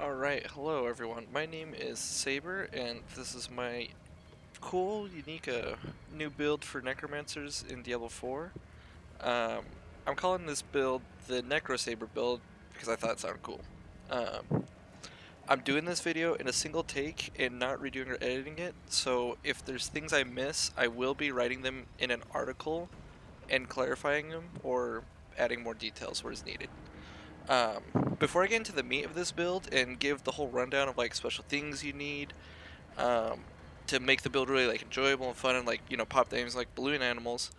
Alright, hello everyone. My name is Saber, and this is my cool, unique new build for Necromancers in Diablo 4. Um, I'm calling this build the Necrosaber build because I thought it sounded cool. Um, I'm doing this video in a single take and not redoing or editing it, so if there's things I miss, I will be writing them in an article and clarifying them or adding more details where it's needed. Before I get into the meat of this build and give the whole rundown of like special things you need um, to make the build really like enjoyable and fun and like pop names like balloon animals,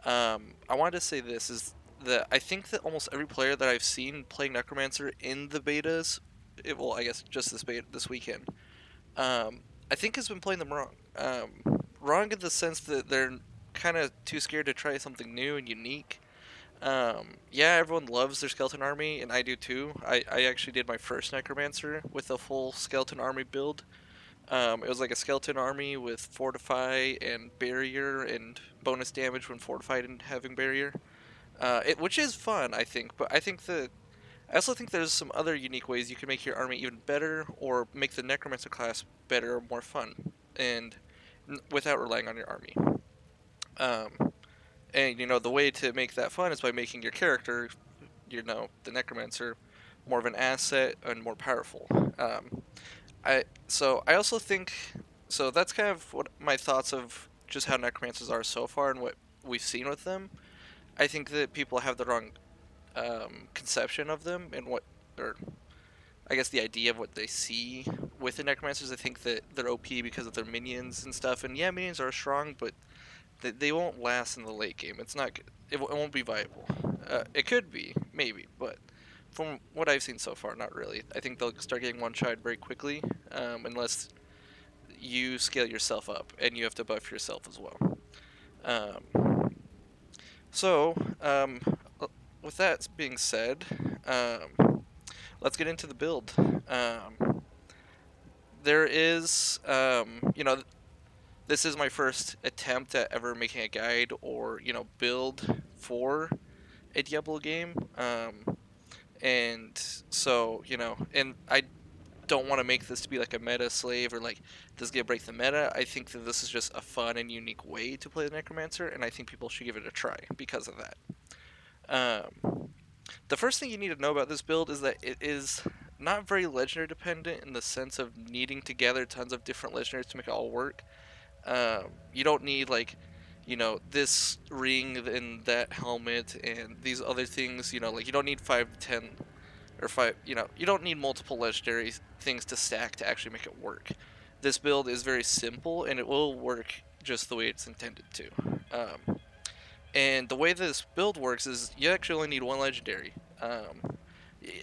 I wanted to say this is that I think that almost every player that I've seen playing Necromancer in the betas, well I guess just this weekend, I think has been playing them wrong. Wrong in the sense that they're kind of too scared to try something new and unique. Yeah, everyone loves their skeleton army, and I do too. I actually did my first Necromancer with a full skeleton army build. It was like a skeleton army with Fortify and Barrier and bonus damage when fortified and having Barrier. Which is fun, I think, but I also think there's some other unique ways you can make your army even better or make the Necromancer class better or more fun, and without relying on your army. Um, and the way to make that fun is by making your character, the Necromancer, more of an asset and more powerful. I also think so. That's kind of what my thoughts of just how Necromancers are so far and what we've seen with them. I think that people have the wrong conception of them and or I guess the idea of what they see with the Necromancers. I think that they're OP because of their minions and stuff. And yeah, minions are strong, but they won't last in the late game. It's not. It won't be viable. It could be, maybe, but from what I've seen so far, not really. I think they'll start getting one-shot very quickly, unless you scale yourself up, and you have to buff yourself as well. Um, so, um, with that being said, let's get into the build. There is, this is my first attempt at ever making a guide or build for a Diablo game. And so and I don't want to make this to be like a meta slave or like this is gonna break the meta. I think that this is just a fun and unique way to play the Necromancer, and I think people should give it a try because of that. The first thing you need to know about this build is that it is not very legendary dependent in the sense of needing to gather tons of different legendaries to make it all work. You don't need like, this ring and that helmet and these other things. Like you don't need 5 to 10 or five. You don't need multiple legendary things to stack to actually make it work. This build is very simple and it will work just the way it's intended to. And the way this build works is you actually only need one legendary.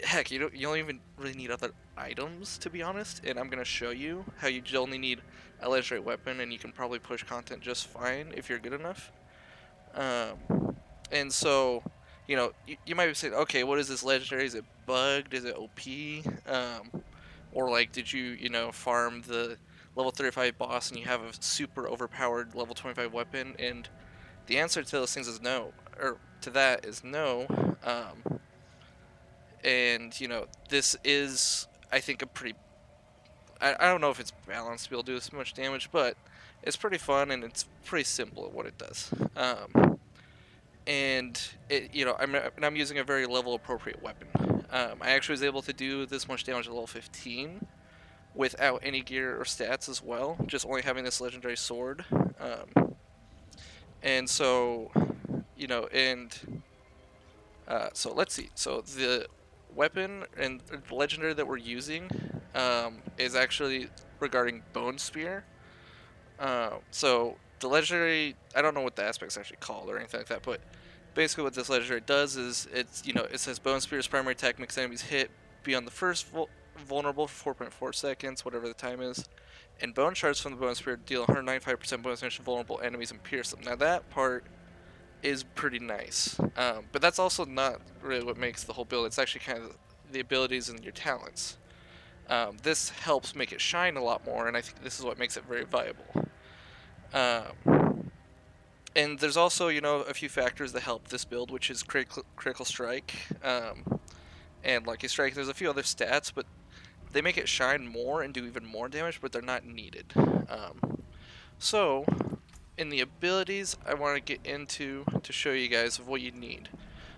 Heck, you don't even really need other items, to be honest. And I'm gonna show you how you only need a legendary weapon, and you can probably push content just fine if you're good enough. And so, you might be saying, okay, what is this legendary? Is it bugged? Is it OP? Or like, did you farm the level 35 boss and you have a super overpowered level 25 weapon? And the answer to those things is no, or to that is no. And this is, I think, a pretty. I don't know if it's balanced to be able to do this much damage, but it's pretty fun and it's pretty simple at what it does. And I'm using a very level appropriate weapon. I actually was able to do this much damage at level 15 without any gear or stats as well, just only having this legendary sword. And so, and so let's see. So the weapon and the legendary that we're using is actually regarding Bone Spear. So the legendary, I don't know what the aspect's actually called or anything like that, but basically what this legendary does is it says Bone Spear's primary attack makes enemies hit beyond the first vulnerable for 4.4 seconds, whatever the time is. And bone shards from the Bone Spear deal 195% bonus damage to vulnerable enemies and pierce them. Now that part is pretty nice. But that's also not really what makes the whole build. It's actually kind of the abilities and your talents. This helps make it shine a lot more, and I think this is what makes it very viable. And there's also, a few factors that help this build, which is critical strike, and lucky strike. There's a few other stats, but they make it shine more and do even more damage, but they're not needed. So, in the abilities, I want to get into to show you guys of what you need.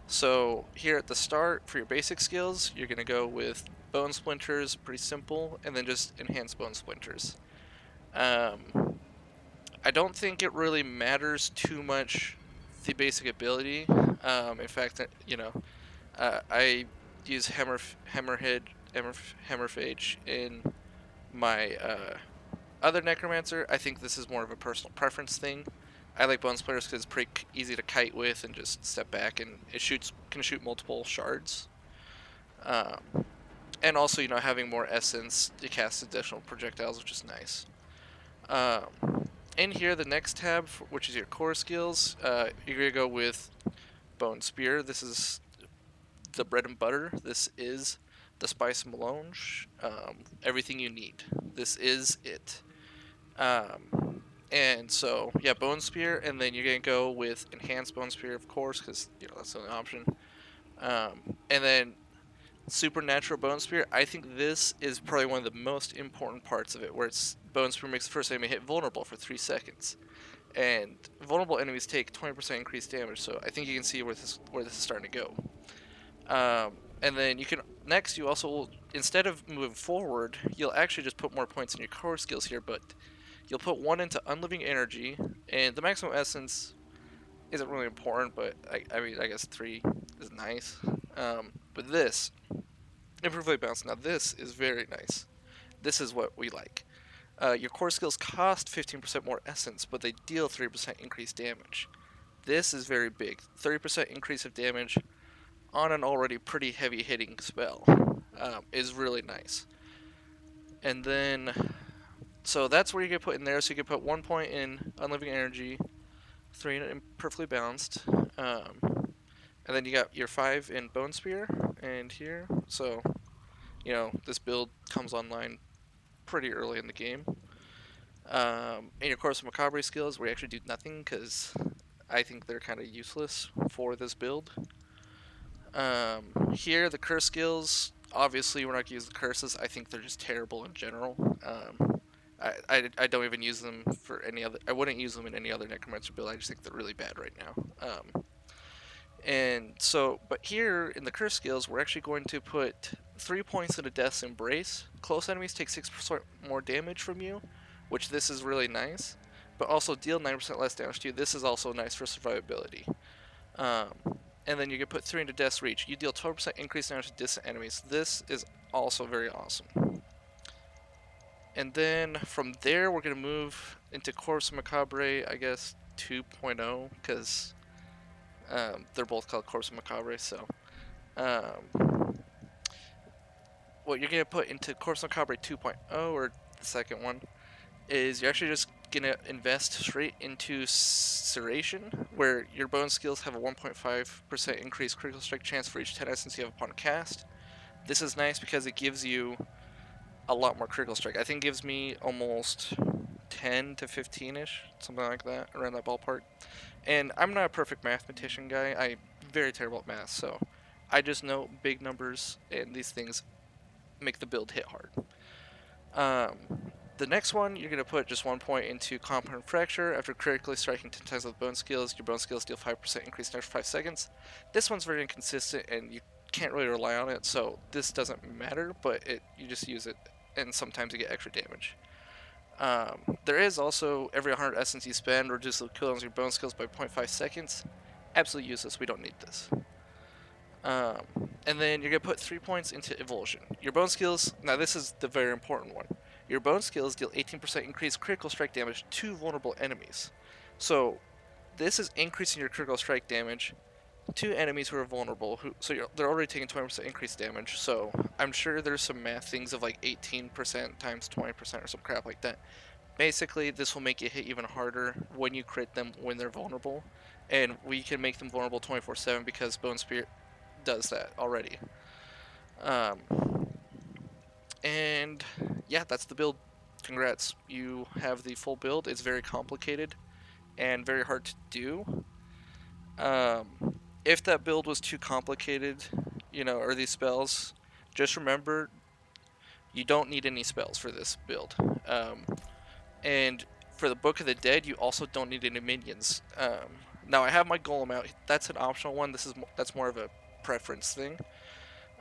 So here at the start, for your basic skills, you're going to go with Bone Splinters, pretty simple, and then just Enhanced Bone Splinters. I don't think it really matters too much the basic ability. In fact, I use Hammerphage in my other Necromancer. I think this is more of a personal preference thing. I like Bone Splitters because it's pretty easy to kite with and just step back, and it can shoot multiple shards. Um, and also, having more essence to cast additional projectiles, which is nice. In here, the next tab, which is your core skills, you're gonna go with Bone Spear. This is the bread and butter. This is the spice melange. Everything you need. This is it. And so, yeah, Bone Spear, and then you're gonna go with Enhanced Bone Spear, of course, because that's the only option. And then Supernatural Bone Spear. I think this is probably one of the most important parts of it, where it's Bone Spear makes the first enemy hit vulnerable for 3 seconds, and vulnerable enemies take 20% increased damage. So I think you can see where this is starting to go. And then you also will, instead of moving forward, you'll actually just put more points in your core skills here, but you'll put 1 into Unliving Energy, and the maximum essence isn't really important, but I guess 3 is nice. But this, Improve Bounce, now this is very nice. This is what we like. Your core skills cost 15% more essence, but they deal 3% increased damage. This is very big. 30% increase of damage on an already pretty heavy hitting spell is really nice. And then, so that's where you get put in there. So you can put 1 point in Unliving Energy, 3 in Perfectly Balanced, and then you got your 5 in Bone Spear, and here. So, this build comes online pretty early in the game. In your Corpse Macabre skills, we actually do nothing because I think they're kind of useless for this build. Here, the curse skills, obviously we're not going to use the curses. I think they're just terrible in general. I don't even use them for any other. I wouldn't use them in any other Necromancer build. I just think they're really bad right now. And so, but here in the curse skills, we're actually going to put 3 points into Death's Embrace. Close enemies take 6% more damage from you, which this is really nice. But also deal 9% less damage to you. This is also nice for survivability. And then you can put 3 into Death's Reach. You deal 12% increased damage to distant enemies. This is also very awesome. And then from there, we're going to move into Corpse Macabre, I guess, 2.0, because they're both called Corpse Macabre, so. What you're going to put into Corpse Macabre 2.0, or the second one, is you're actually just going to invest straight into Serration, where your bone skills have a 1.5% increased critical strike chance for each 10 essence you have upon cast. This is nice because it gives you a lot more critical strike. I think it gives me almost 10 to 15-ish, something like that, around that ballpark. And I'm not a perfect mathematician guy. I'm very terrible at math, so I just know big numbers and these things make the build hit hard. The next one, you're going to put just 1 point into Compound Fracture. After critically striking 10 times with bone skills, your bone skills deal 5% increase damage for 5 seconds. This one's very inconsistent, and you can't really rely on it, so this doesn't matter, but you just use it, and sometimes you get extra damage. There is also every 100 essence you spend, reduce the cooldowns of your bone skills by 0.5 seconds. Absolutely useless, we don't need this. And then you're going to put 3 points into Evulsion. Your bone skills, now this is the very important one. Your bone skills deal 18% increased critical strike damage to vulnerable enemies. So this is increasing your critical strike damage to enemies who are vulnerable. They're already taking 20% increased damage. So I'm sure there's some math things of like 18% times 20% or some crap like that. Basically, this will make you hit even harder when you crit them when they're vulnerable. And we can make them vulnerable 24/7 because Bone Spear does that already. And yeah, that's the build. Congrats, you have the full build. It's very complicated and very hard to do. If that build was too complicated, or these spells, just remember You don't need any spells for this build. And for the Book of the Dead, you also don't need any minions. Now I have my Golem out. That's an optional one. That's more of a preference thing.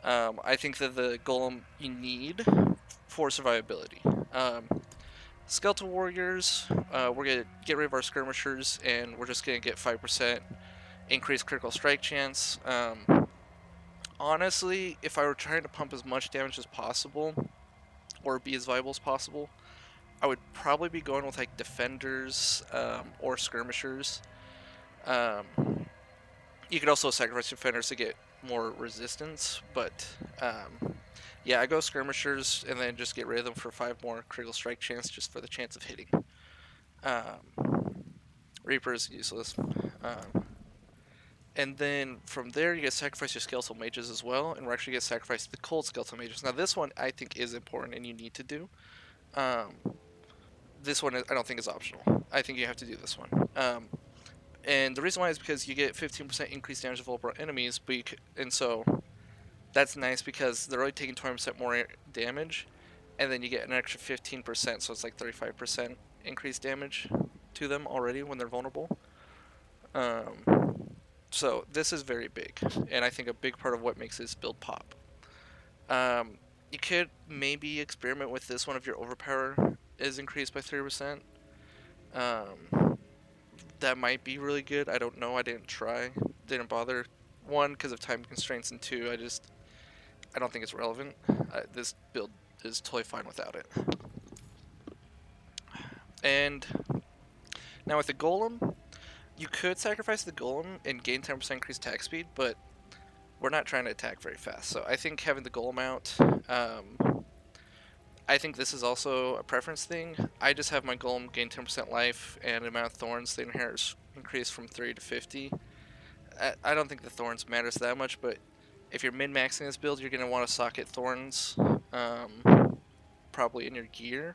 I think that the Golem you need for survivability. Skeletal Warriors, we're gonna get rid of our skirmishers, and we're just gonna get 5% increased critical strike chance. Honestly, if I were trying to pump as much damage as possible, or be as viable as possible, I would probably be going with like defenders or skirmishers. You could also sacrifice defenders to get more resistance, but yeah, I go skirmishers and then just get rid of them for 5 more critical strike chance, just for the chance of hitting. Reaper is useless. And then from there, you get to sacrifice your skeletal mages as well, and we're actually going to sacrifice the cold skeletal mages. Now, this one I think is important and you need to do. This one I don't think is optional. I think you have to do this one. And the reason why is because you get 15% increased damage of vulnerable enemies, and so that's nice because they're only taking 20% more damage, and then you get an extra 15%, so it's like 35% increased damage to them already when they're vulnerable. So this is very big, and I think a big part of what makes this build pop. You could maybe experiment with this one if your overpower is increased by 30%. That might be really good. I don't know. I didn't try. Didn't bother. 1, because of time constraints, and 2, I don't think it's relevant. This build is totally fine without it. And now with the Golem, you could sacrifice the Golem and gain 10% increased attack speed, but we're not trying to attack very fast. So I think having the Golem out, I think this is also a preference thing. I just have my Golem gain 10% life, and the amount of thorns they inherit is increased from 3 to 50. I don't think the thorns matters that much, but if you're min-maxing this build, you're going to want to socket thorns, probably in your gear,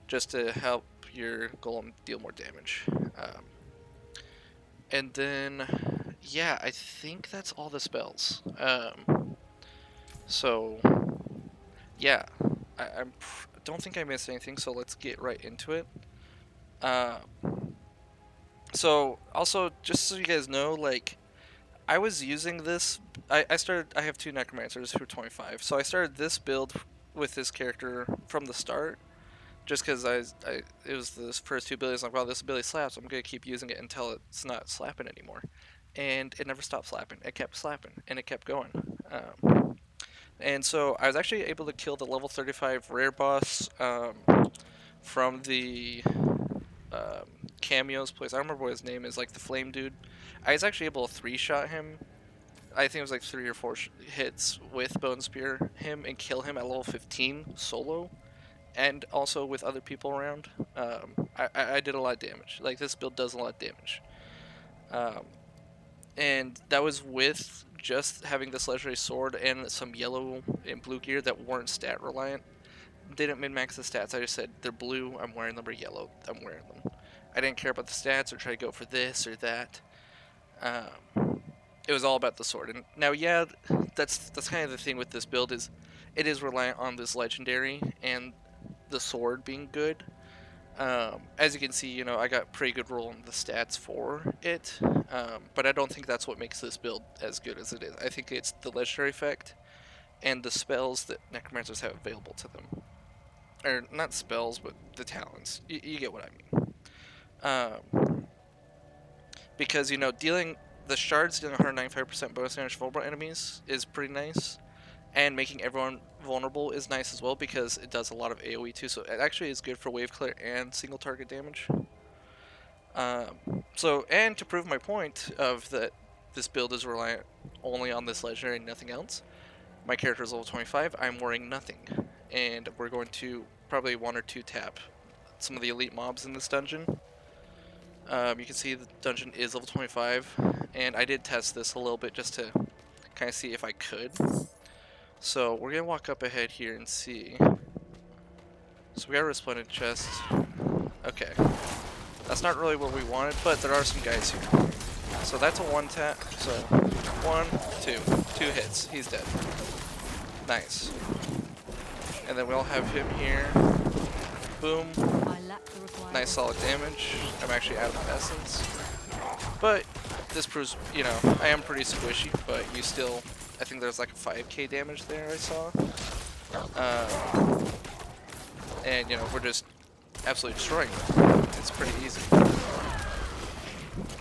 just to help your Golem deal more damage. And then, yeah, I think that's all the spells. So, yeah, I don't think I missed anything, so let's get right into it. So, also, just so you guys know, like, I was using this, I have 2 Necromancers who are 25, so I started this build with this character from the start, just because it was the first 2 abilities, like, wow, this ability slaps, I'm going to keep using it until it's not slapping anymore. And it never stopped slapping. It kept slapping, and it kept going. And so I was actually able to kill the level 35 rare boss from the Cameo's place. I don't remember what his name is, like the flame dude. I was actually able to 3-shot him. I think it was like 3 or 4 hits with Bone Spear him and kill him at level 15 solo, and also with other people around. I did a lot of damage. Like, this build does a lot of damage. And that was with just having this legendary sword and some yellow and blue gear that weren't stat reliant. Didn't min-max the stats. I just said they're blue, I'm wearing them, or yellow, I'm wearing them. I didn't care about the stats or try to go for this or that. It was all about the sword. And now, yeah, that's kind of the thing with this build, is it is reliant on this legendary and the sword being good. As you can see, you know, I got pretty good roll on the stats for it, but I don't think that's what makes this build as good as it is. I think it's the legendary effect and the spells that Necromancers have available to them. Or, not spells, but the talents. You get what I mean. Because, you know, the shards dealing 195% bonus damage to vulnerable enemies is pretty nice. And making everyone vulnerable is nice as well, because it does a lot of AoE too, so it actually is good for wave clear and single target damage. And to prove my point of that this build is reliant only on this legendary and nothing else, my character is level 25, I'm wearing nothing. And we're going to probably 1 or 2 tap some of the elite mobs in this dungeon. You can see the dungeon is level 25, and I did test this a little bit just to kind of see if I could. So we're gonna walk up ahead here and see. So we got a resplendent chest. Okay. That's not really what we wanted, but there are some guys here. So that's a 1 tap. So 1, 2. 2 hits. He's dead. Nice. And then we'll have him here. Boom. Nice solid damage. I'm actually out of essence. But this proves, you know, I am pretty squishy, but you still, I think there's like a 5k damage there I saw. And, you know, we're just absolutely destroying them. It's pretty easy.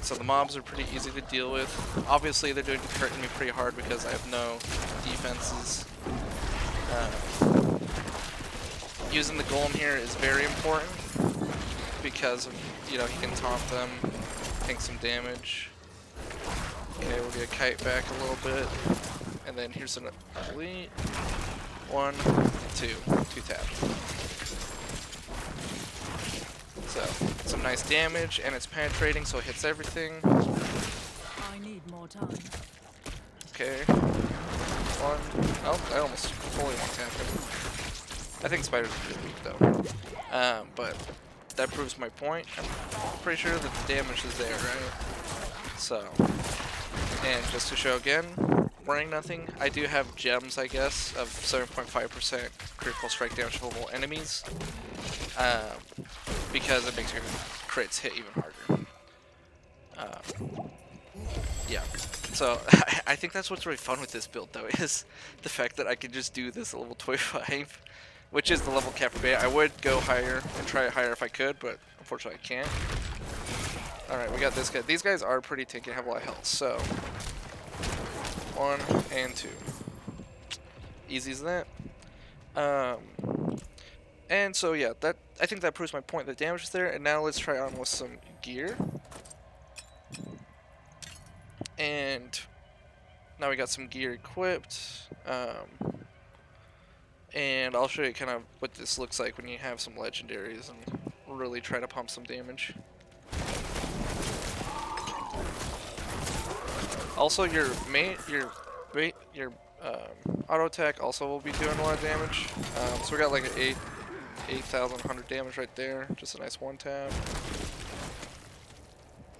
So the mobs are pretty easy to deal with. Obviously, they're hurting me pretty hard because I have no defenses. Using the golem here is very important because of, you know, he can taunt them, take some damage. Okay, we'll get kite back a little bit, and then here's an elite. 1, 2 tap. So some nice damage, and it's penetrating, so it hits everything. I need more time. Okay. 1. Oh, I almost fully one-tapped him. I think spiders are pretty weak though. But that proves my point. I'm pretty sure that the damage is there, right? So, and just to show again, wearing nothing, I do have gems, I guess, of 7.5% critical strike damage to level enemies. Because it makes your crits hit even harder. Yeah. So, I think that's what's really fun with this build though, is the fact that I can just do this at level 25. Which is the level cap for beta. I would go higher and try it higher if I could, but unfortunately I can't. Alright, we got this guy. These guys are pretty tanky and have a lot of health, so 1 and 2. Easy as that. And so yeah, that I think that proves my point. The damage is there, and now let's try on with some gear. And now we got some gear equipped. And I'll show you kind of what this looks like when you have some legendaries and really try to pump some damage. Also, your auto attack also will be doing a lot of damage. So we got like an 8,100 damage right there. Just a nice one tap.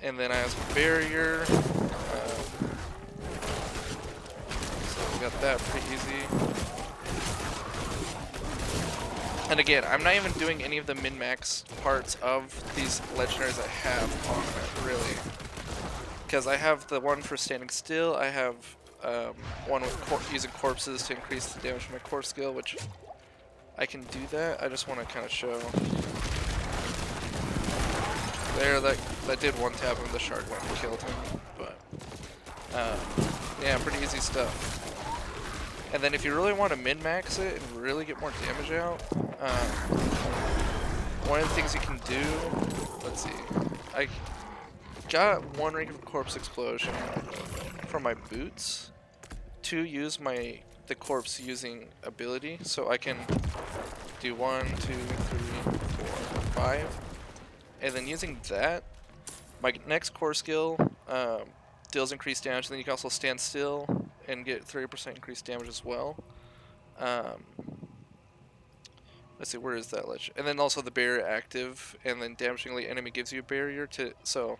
And then I have some barrier. So we got that pretty easy. And again, I'm not even doing any of the min-max parts of these legendaries I have on it, really. Because I have the one for standing still, I have one with using corpses to increase the damage from my core skill, which I can do that. I just want to kind of show. There, that did one tap him, the shard went and killed him. But, yeah, pretty easy stuff. And then if you really want to min-max it and really get more damage out, one of the things you can do, let's see, I got 1 ring of corpse explosion from my boots to use the corpse using ability, so I can do 1, 2, 3, 4, 5, and then using that, my next core skill deals increased damage, and then you can also stand still and get 30% increased damage as well. Let's see, where is that ledge? And then also the barrier active, and then damaging the enemy gives you a barrier to, so,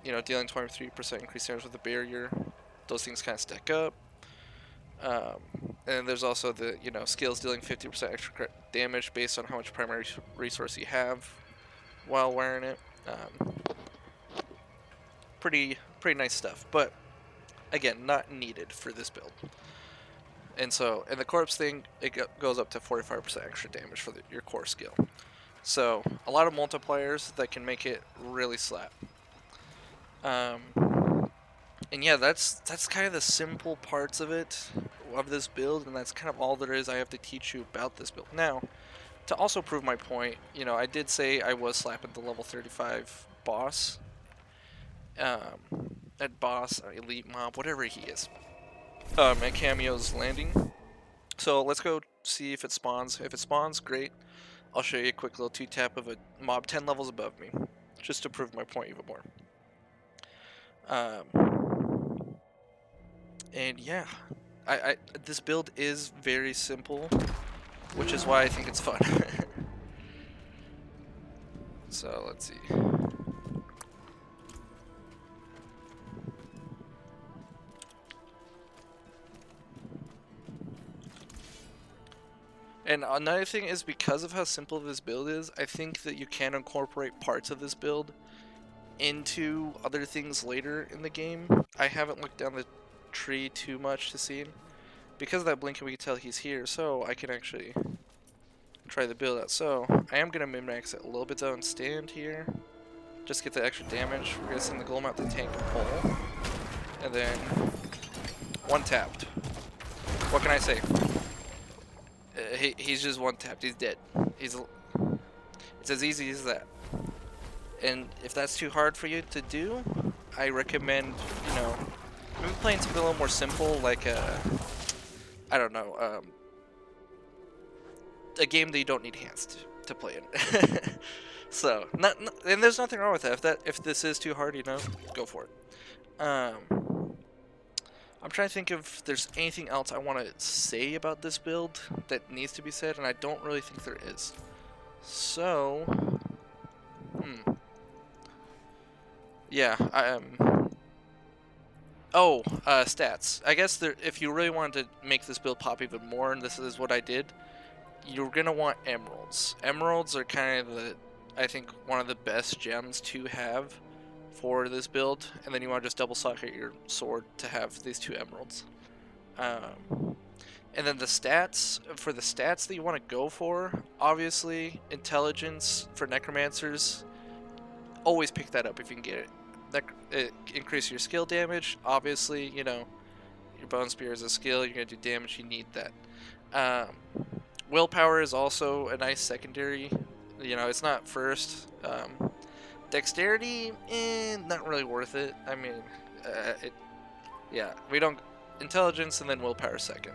you know, dealing 23% increased damage with the barrier, those things kind of stack up. And there's also the, you know, skills dealing 50% extra damage based on how much primary resource you have while wearing it. Pretty nice stuff, but again, not needed for this build. And so, in the corpse thing, it goes up to 45% extra damage for your core skill. So, a lot of multipliers that can make it really slap. And yeah, that's kind of the simple parts of it, of this build, and that's kind of all there is I have to teach you about this build. Now, to also prove my point, you know, I did say I was slapping the level 35 boss. At boss, elite mob, whatever he is. At Cameo's landing. So let's go see if it spawns. If it spawns, great. I'll show you a quick little 2-tap of a mob 10 levels above me, just to prove my point even more. And yeah, this build is very simple, which is why I think it's fun. So let's see. And another thing is, because of how simple this build is, I think that you can incorporate parts of this build into other things later in the game. I haven't looked down the tree too much to see him. Because of that blinking, we can tell he's here, so I can actually try the build out. So I am gonna min-max it a little bit though and stand here. Just get the extra damage. We're gonna send the golem out to tank and pull. And then one tapped. What can I say? He's just one tapped. He's dead. It's as easy as that. And if that's too hard for you to do, I recommend, maybe playing something a little more simple, like I don't know, a game that you don't need hands to play in. So, and there's nothing wrong with that. If this is too hard, go for it. I'm trying to think if there's anything else I want to say about this build that needs to be said, and I don't really think there is. So, yeah, stats. I guess if you really wanted to make this build pop even more, and this is what I did, you're gonna want emeralds. Emeralds are kind of I think, one of the best gems to have for this build, and then you want to just double socket your sword to have these 2 emeralds. And then the stats, for the stats that you want to go for, obviously, intelligence for necromancers, always pick that up if you can get it. Increase your skill damage, obviously, your bone spear is a skill, you're going to do damage, you need that. Willpower is also a nice secondary, it's not first. Dexterity, not really worth it. I mean, we don't, intelligence and then willpower second.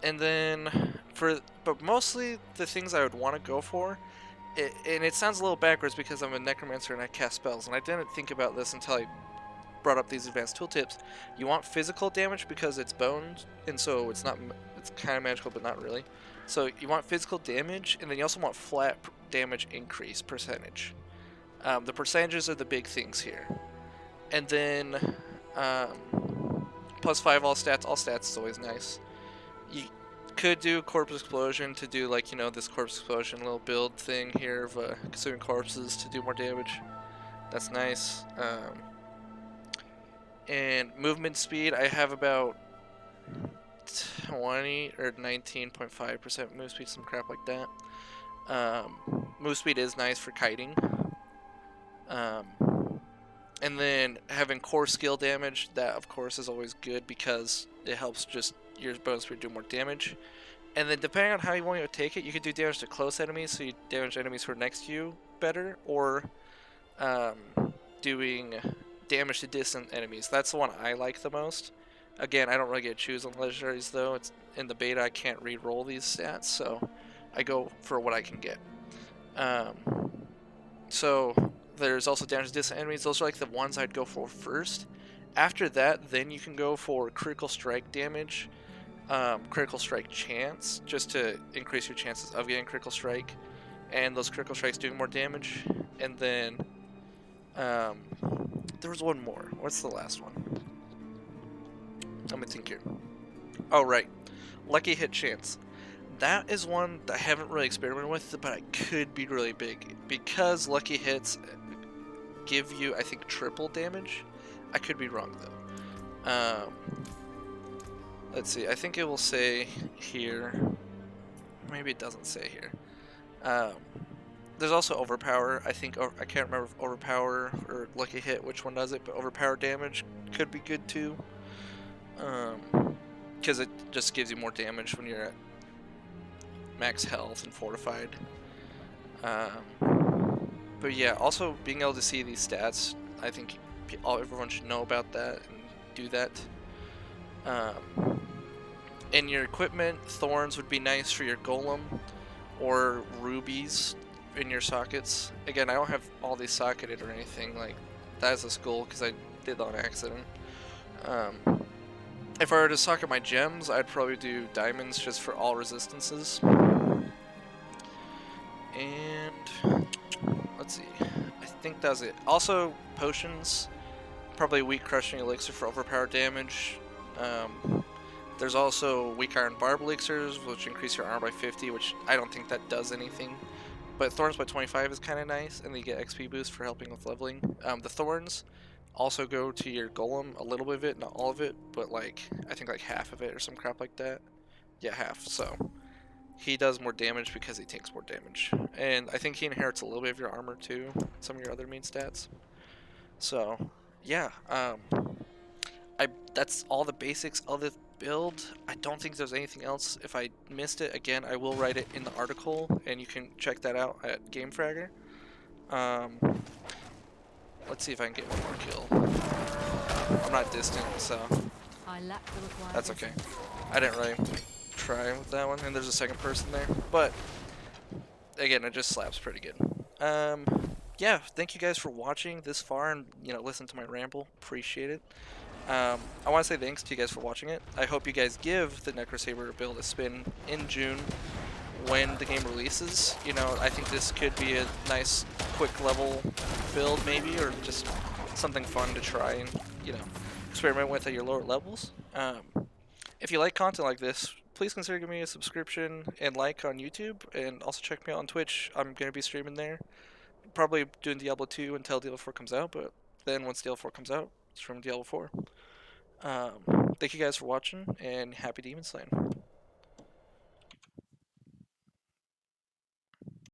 And then but mostly the things I would want to go for, and it sounds a little backwards because I'm a necromancer and I cast spells, and I didn't think about this until I brought up these advanced tooltips. You want physical damage because it's bones, and so it's kind of magical, but not really. So you want physical damage, and then you also want flat damage increase percentage. The percentages are the big things here. And then +5 all stats. All stats is always nice. You could do corpse explosion to do this corpse explosion little build thing here of consuming corpses to do more damage. That's nice. And movement speed, I have about 20 or 19.5% move speed, some crap like that. Move speed is nice for kiting. And then having core skill damage, that of course is always good because it helps just your bone speed do more damage. And then depending on how you want to take it, you can do damage to close enemies, so you damage enemies who are next to you better, or doing damage to distant enemies. That's the one I like the most. Again, I don't really get to choose on legendaries though. It's in the beta, I can't re-roll these stats, so I go for what I can get. So there's also damage to distant enemies. Those are like the ones I'd go for first. After that, then you can go for critical strike damage, critical strike chance, just to increase your chances of getting critical strike, and those critical strikes doing more damage. And then there was one more. What's the last one? Let me think here. Oh, right. Lucky hit chance. That is one that I haven't really experimented with, but it could be really big. Because lucky hits give you, I think, triple damage. I could be wrong, though. Let's see. I think it will say here. Maybe it doesn't say here. There's also overpower. I can't remember if overpower or lucky hit, which one does it, but overpower damage could be good, too. Because it just gives you more damage when you're at max health and fortified. But yeah, also being able to see these stats, I think everyone should know about that and do that. In your equipment, thorns would be nice for your golem, or rubies in your sockets. Again, I don't have all these socketed or anything like that as a skull because I did that on accident. If I were to socket my gems, I'd probably do diamonds just for all resistances. And let's see, I think that's it. Also, potions, probably weak crushing elixir for overpower damage. There's also weak iron barb elixirs, which increase your armor by 50, which I don't think that does anything. But thorns by 25 is kind of nice, and they get XP boost for helping with leveling. The thorns also go to your golem, a little bit of it, not all of it, but like I think like half of it or some crap like that. Yeah, half. So he does more damage because he takes more damage, and I think he inherits a little bit of your armor too, some of your other main stats. So yeah, I that's all the basics of the build. I don't think there's anything else. If I missed it, again, I will write it in the article, and you can check that out at GameFragger. Um, let's see if I can get one more kill. I'm not distant, so I lack the required that's okay. essence. I didn't really try with that one, and there's a second person there, but again, it just slaps pretty good. Um, yeah, thank you guys for watching this far and listen to my ramble. Appreciate it. I want to say thanks to you guys for watching it. I hope you guys give the Necrosaber build a spin in June when the game releases. I think this could be a nice, quick level build maybe, or just something fun to try and, experiment with at your lower levels. If you like content like this, please consider giving me a subscription and like on YouTube, and also check me out on Twitch. I'm going to be streaming there. Probably doing Diablo 2 until Diablo 4 comes out, but then once Diablo 4 comes out, stream Diablo 4. Thank you guys for watching, and happy Demon Slaying.